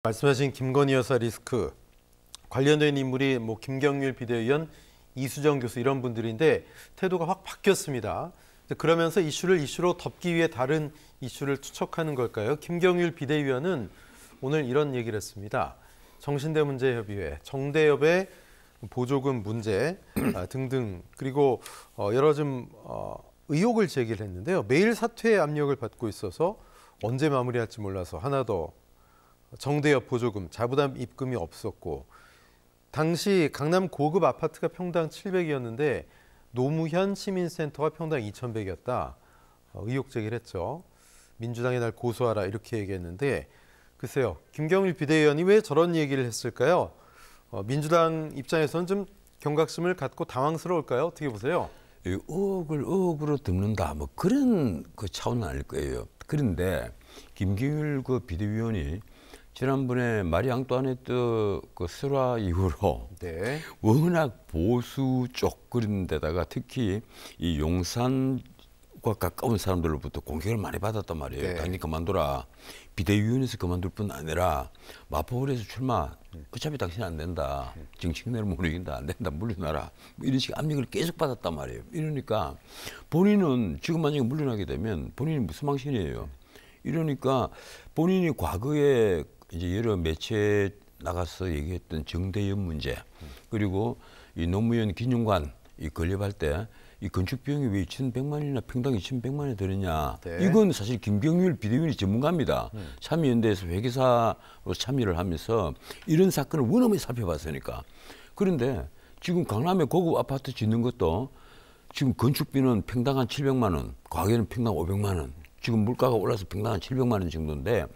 말씀하신 김건희 여사 리스크 관련된 인물이 김경률 비대위원, 이수정 교수 이런 분들인데 태도가 확 바뀌었습니다. 그러면서 이슈를 이슈로 덮기 위해 다른 이슈를 투척하는 걸까요? 김경률 비대위원은 오늘 이런 얘기를 했습니다. 정신대문제협의회, 정대협의 보조금 문제 등등 그리고 여러 의혹을 제기를 했는데요. 매일 사퇴의 압력을 받고 있어서 언제 마무리할지 몰라서 하나 더 정대협 보조금, 자부담 입금이 없었고 당시 강남 고급 아파트가 평당 700이었는데 노무현 시민센터가 평당 2,100이었다. 의혹 제기를 했죠. 민주당의 날 고소하라 이렇게 얘기했는데 글쎄요. 김경률 비대위원이 왜 저런 얘기를 했을까요? 민주당 입장에서는 좀 경각심을 갖고 당황스러울까요? 어떻게 보세요? 의혹을 의혹으로 덮는다 뭐 그런 차원은 아닐 거예요. 그런데 김경률 비대위원이 지난번에 마리 앙뚜아네트 설화 이후로 네. 워낙 보수 쪽 그런 데다가 특히 이 용산과 가까운 사람들로부터 공격을 많이 받았단 말이에요. 네. 당연히 그만둬라. 비대위원회에서 그만둘 뿐 아니라 마포구에서 출마. 어차피 당신 안 된다. 정치인을 못 이긴다. 안 된다. 물러나라. 뭐 이런 식의 압력을 계속 받았단 말이에요. 이러니까 본인은 지금 만약에 물러나게 되면 본인이 무슨 망신이에요. 이러니까 본인이 과거에 이제 여러 매체에 나가서 얘기했던 정대협 문제 그리고 이 노무현 기념관 이 건립할 때 이 건축 비용이 왜 2,100만 원이나 평당 2,100만 원이 들었냐. 네. 이건 사실 김경률 비대위원이 전문가입니다. 참여연대에서 회계사로 참여를 하면서 이런 사건을 원어민이 살펴봤으니까. 그런데 지금 강남에 고급 아파트 짓는 것도 지금 건축비는 평당 한 700만 원, 과거에는 평당 500만 원. 지금 물가가 올라서 평당 한 700만 원 정도인데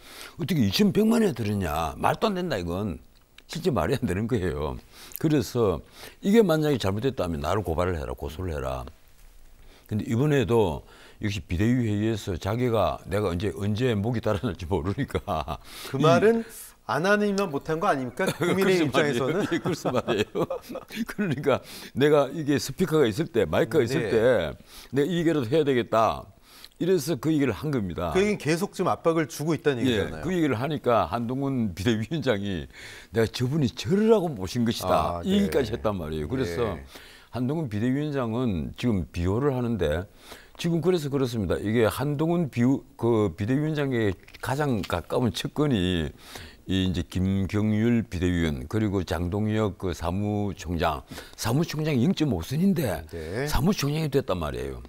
어떻게 2,100만 원에 들었냐. 말도 안 된다 이건. 실제 말이 안 되는 거예요. 그래서 이게 만약에 잘못됐다면 나를 고발을 해라. 고소를 해라. 근데 이번에도 역시 비대위 회의에서 자기가 내가 언제 목이 달아날지 모르니까 그 말은 안 하니면 못한 거 아닙니까? 국민의 입장에서는. 예, 그래서 말이에요. 그러니까 내가 이게 스피커가 있을 때 마이크가 있을 때 내가 이 얘기라도 해야 되겠다. 이래서 그 얘기를 한 겁니다. 그 얘기는 계속 지금 압박을 주고 있다는 얘기잖아요. 그 얘기를 하니까 한동훈 비대위원장이 내가 저분이 저러라고 모신 것이다. 이 얘기까지 했단 말이에요. 그래서 한동훈 비대위원장은 지금 비호를 하는데 지금 그래서 그렇습니다. 이게 한동훈 비대위원장의 가장 가까운 측근이 이제 김경률 비대위원 그리고 장동혁 사무총장이 0.5선인데 사무총장이 됐단 말이에요.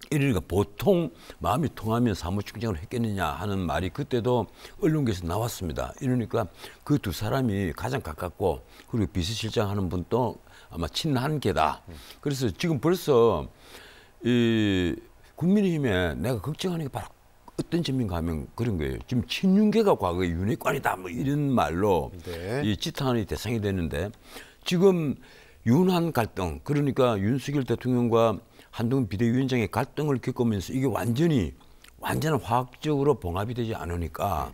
이러니까 보통 마음이 통하면 사무총장을 했겠느냐 하는 말이 그때도 언론계에서 나왔습니다. 이러니까 그 두 사람이 가장 가깝고 그리고 비서실장 하는 분도 아마 친한계다. 그래서 지금 벌써 이 국민의힘에 내가 걱정하는 게 바로 어떤 점인가 하면 그런 거예요. 지금 친윤계가 과거에 윤핵관이다 뭐 이런 말로 이 지탄의 대상이 되는데 지금 윤한 갈등 그러니까 윤석열 대통령과 한동훈 비대위원장의 갈등을 겪으면서 이게 완전한 화학적으로 봉합이 되지 않으니까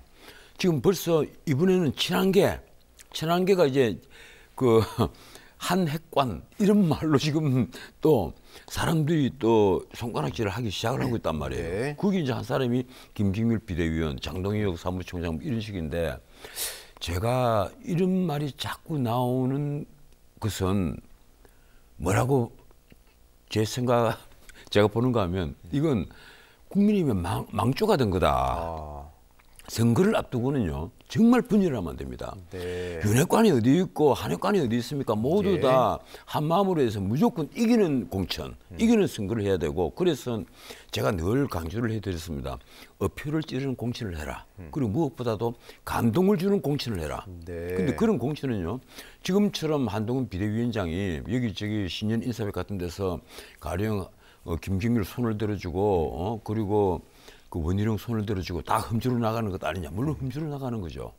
지금 벌써 이번에는 친한계가 이제 한핵관 이런 말로 지금 또 사람들이 또 손가락질을 하기 시작을 하고 있단 말이에요. 그게 이제 한 사람이 김경률 비대위원, 장동혁 사무총장 이런 식인데 제가 이런 말이 자꾸 나오는 것은 뭐라고 제가 보는가 하면 이건 국민의힘의 망조가 된 거다. 선거를 앞두고는요 정말 분열하면 안 됩니다. 윤핵관이 어디 있고 한핵관이 어디 있습니까? 모두 다 한마음으로 해서 무조건 이기는 공천, 이기는 선거를 해야 되고 그래서 제가 늘 강조를 해드렸습니다. 어표를 찌르는 공천을 해라. 그리고 무엇보다도 감동을 주는 공천을 해라. 근데 그런 공천은요 지금처럼 한동훈 비대위원장이 여기저기 신년 인사회 같은 데서 가령 김경률 손을 들어주고 그리고 그 원희룡 손을 들어주고 다 흠주로 나가는 것 아니냐. 물론 흠주로 나가는 거죠.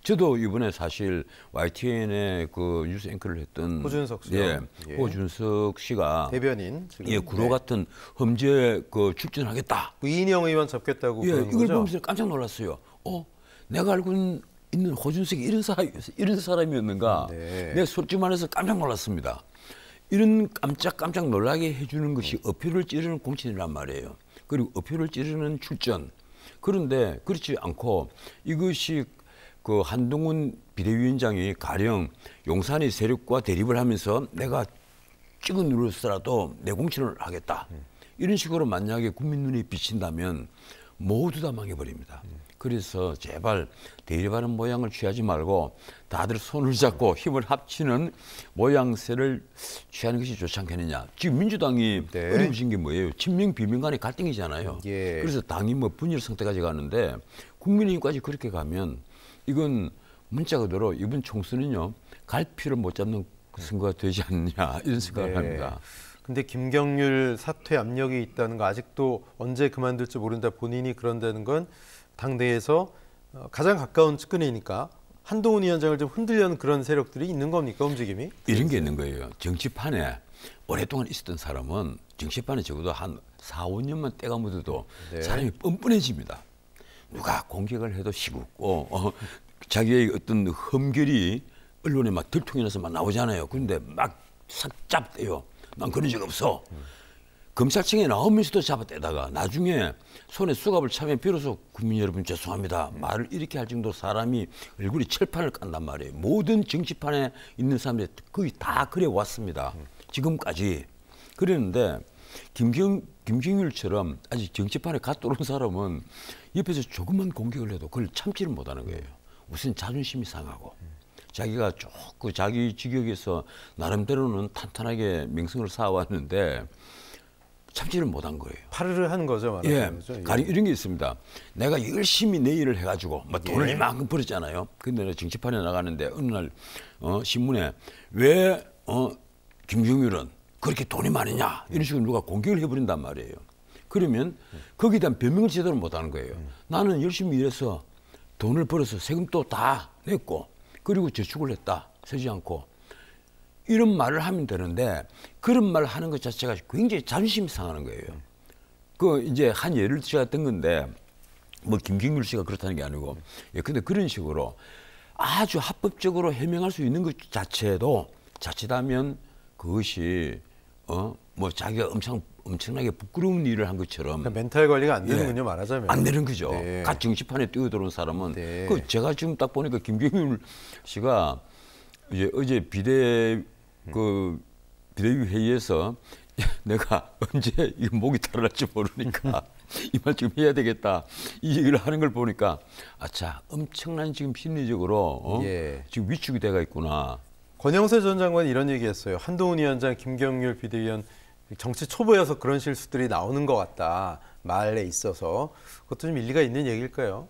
저도 이번에 사실 YTN에 그 뉴스 앵커를 했던 호준석 씨요. 호준석 씨가 대변인 구로 같은 험지에 출전하겠다. 이인영 의원 잡겠다고 그러는 이걸 거죠? 보면서 깜짝 놀랐어요. 내가 알고 있는 호준석이 이런 사람이었는가. 내가 솔직히 말해서 깜짝 놀랐습니다. 이런 깜짝 놀라게 해주는 것이 어표를 찌르는 공천이란 말이에요. 그리고 어표를 찌르는 출전. 그런데 그렇지 않고 이것이 그 한동훈 비대위원장이 가령 용산의 세력과 대립을 하면서 내가 찍어 누르서라도 내 공천을 하겠다. 이런 식으로 만약에 국민 눈에 비친다면 모두 다 망해버립니다. 그래서 제발 대립하는 모양을 취하지 말고 다들 손을 잡고 힘을 합치는 모양새를 취하는 것이 좋지 않겠느냐. 지금 민주당이 어려우신 게 뭐예요? 친명 비명 간의 갈등이잖아요. 그래서 당이 뭐 분열 상태까지 가는데 국민의힘까지 그렇게 가면 이건 문자 그대로 이번 총선은요 갈피를 못 잡는 선거가 되지 않느냐 이런 생각을 합니다. 근데 김경률 사퇴 압력이 있다는 거 아직도 언제 그만둘지 모른다 본인이 그런다는 건 당내에서 가장 가까운 측근이니까 한동훈 위원장을 좀 흔들려는 그런 세력들이 있는 겁니까 움직임이? 이런 게 있는 거예요. 정치판에 오랫동안 있었던 사람은 정치판에 적어도 한 4, 5년만 때가 묻어도 사람이 뻔뻔해집니다. 누가 공격을 해도 시국고 자기의 어떤 흠결이 언론에 막 들통이 나서 막 나오잖아요. 그런데 막 싹 잡대요. 난 그런 적 없어. 검찰청에 나오면서도 잡아떼다가 나중에 손에 수갑을 차면 비로소 국민 여러분 죄송합니다. 말을 이렇게 할 정도로 사람이 얼굴이 철판을 깐단 말이에요. 모든 정치판에 있는 사람들이 거의 다 그래 왔습니다. 지금까지. 그랬는데 김경률처럼 아직 정치판에 갓 들어온 사람은 옆에서 조금만 공격을 해도 그걸 참지를 못하는 거예요. 우선 자존심이 상하고 자기가 그 자기 직역에서 나름대로는 탄탄하게 명성을 쌓아왔는데 참지를 못한 거예요. 파르르 하는 거죠, 말하자면. 예, 가령 이런 게 있습니다. 내가 열심히 내 일을 해가지고 막 돈을 이만큼 벌었잖아요. 근데 내가 정치판에 나가는데 어느 날 신문에 왜 김경률은 그렇게 돈이 많으냐 이런 식으로 누가 공격을 해버린단 말이에요. 그러면 거기에 대한 변명을 제대로 못하는 거예요. 나는 열심히 일해서 돈을 벌어서 세금도 다 냈고 그리고 저축을 했다. 쓰지 않고. 이런 말을 하면 되는데 그런 말을 하는 것 자체가 굉장히 자존심이 상하는 거예요. 그 이제 한 예를 제가 든 건데 뭐 김경률 씨가 그렇다는 게 아니고 근데 그런 식으로 아주 합법적으로 해명할 수 있는 것 자체도 자칫하면 그것이 뭐 자기가 엄청나게 부끄러운 일을 한 것처럼 그러니까 멘탈 관리가 안 되는군요, 말하자면. 안 되는 거죠. 갓 정치판에 뛰어들어온 사람은 그 제가 지금 딱 보니까 김경률 씨가 이제 어제 비대위 회의에서 내가 언제 이 목이 탈날지 모르니까 이 말 좀 해야 되겠다 이 얘기를 하는 걸 보니까 아차 엄청난 지금 심리적으로 지금 위축이 돼가 있구나. 권영세 전 장관이 이런 얘기했어요. 한동훈 위원장, 김경률 비대위원 정치 초보여서 그런 실수들이 나오는 것 같다. 말에 있어서 그것도 좀 일리가 있는 얘기일까요?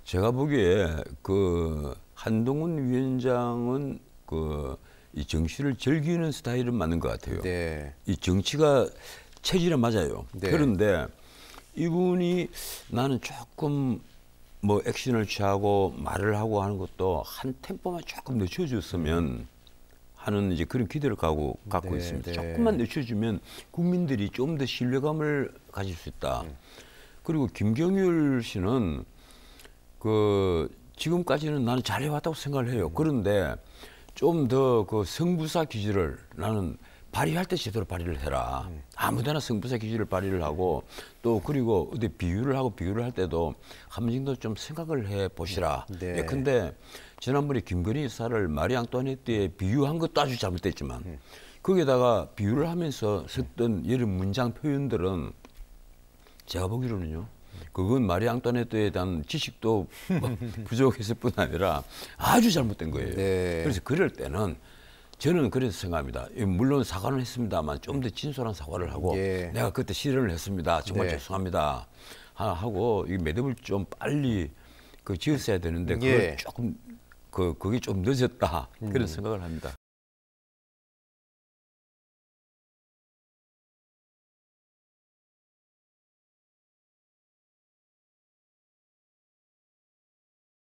제가 보기에 그 한동훈 위원장은 이 정치를 즐기는 스타일은 맞는 것 같아요. 이 정치가 체질에 맞아요. 그런데 이분이 나는 조금 뭐 액션을 취하고 말을 하고 하는 것도 한 템포만 조금 늦춰줬으면 하는 이제 그런 기대를 갖고 있습니다. 조금만 늦춰주면 국민들이 좀 더 신뢰감을 가질 수 있다. 그리고 김경률 씨는 지금까지는 나는 잘해왔다고 생각을 해요. 그런데 좀 더 그 성부사 기질을 나는 발휘할 때 제대로 발휘를 해라. 아무데나 성부사 기질을 발휘를 하고 또 그리고 어디 비유를 할 때도 한 번 정도 좀 생각을 해 보시라. 근데 지난번에 김건희 여사를 마리 앙뚜아네트에 비유한 것도 아주 잘못됐지만 거기에다가 비유를 하면서 썼던 여러 문장 표현들은 제가 보기로는요. 그건 마리 앙뚜아네트에 대한 지식도 부족했을 뿐 아니라 아주 잘못된 거예요. 그래서 그럴 때는 저는 그래서 생각합니다. 물론 사과는 했습니다만 좀 더 진솔한 사과를 하고 내가 그때 실언을 했습니다. 정말 죄송합니다. 하고 이 매듭을 좀 빨리 지었어야 되는데 그걸 조금 그게 좀 늦었다 그런 생각을 합니다.